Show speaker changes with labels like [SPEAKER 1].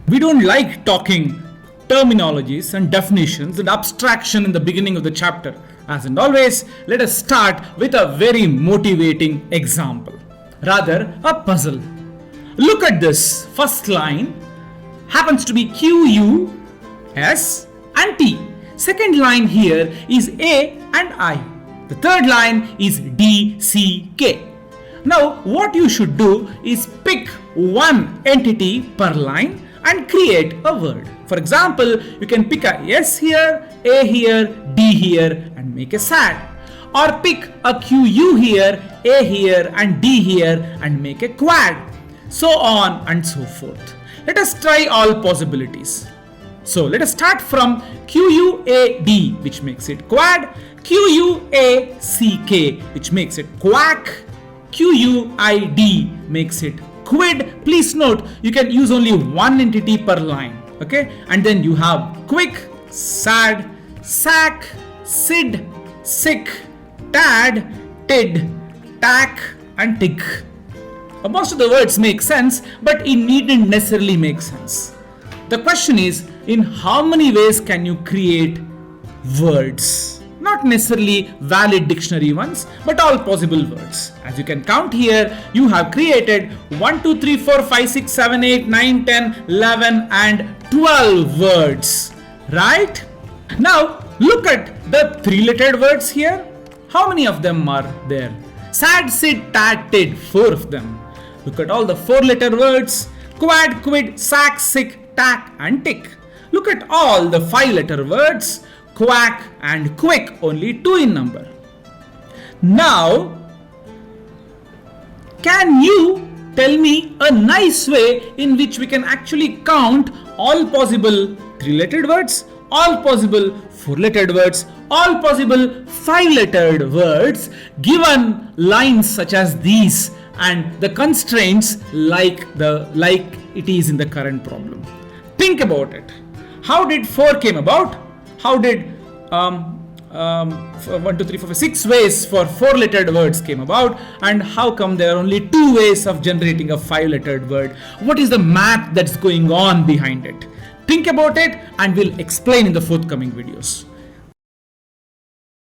[SPEAKER 1] We don't like talking terminologies and definitions and abstraction in the beginning of the chapter. As and always, let us start with a very motivating example, rather a puzzle. Look at this. First line happens to be Q, U, S and T. Second line here is A and I. The third line is D, C, K. Now what you should do is pick one entity per line and create a word. For example, you can pick a S here, A here, D here and make a sad. Or pick a QU here, A here and D here and make a quad. So on and so forth. Let us try all possibilities. So let us start from QUAD, which makes it quad, QUACK, which makes it quack, QUID makes it quid. Please note, you can use only one entity per line, okay? And then you have quick, sad, sack, sid, sick, tad, tid, tack, and tick. Most of the words make sense, but it needn't necessarily make sense. The question is, in how many ways can you create words? Not necessarily valid dictionary ones, but all possible words. As you can count here, you have created 1, 2, 3, 4, 5, 6, 7, 8, 9, 10, 11 and 12 words, right? Now look at the three-lettered words here. How many of them are there? Sad, sid, tad, tid, 4 of them. Look at all the 4-letter words, quad, quid, sack, sick, tack and tick. Look at all the 5-letter words, quack and quick, only 2 in number. Now, can you tell me a nice way in which we can actually count all possible 3-lettered words, all possible 4-lettered words, all possible 5-lettered words given lines such as these and the constraints like it is in the current problem? Think about it. How did 4 came about? How did 1, 2, 3, 4, 5, 6 ways for 4-lettered words came about? And how come there are only 2 ways of generating a 5-lettered word? What is the math that's going on behind it? Think about it and we'll explain in the forthcoming videos.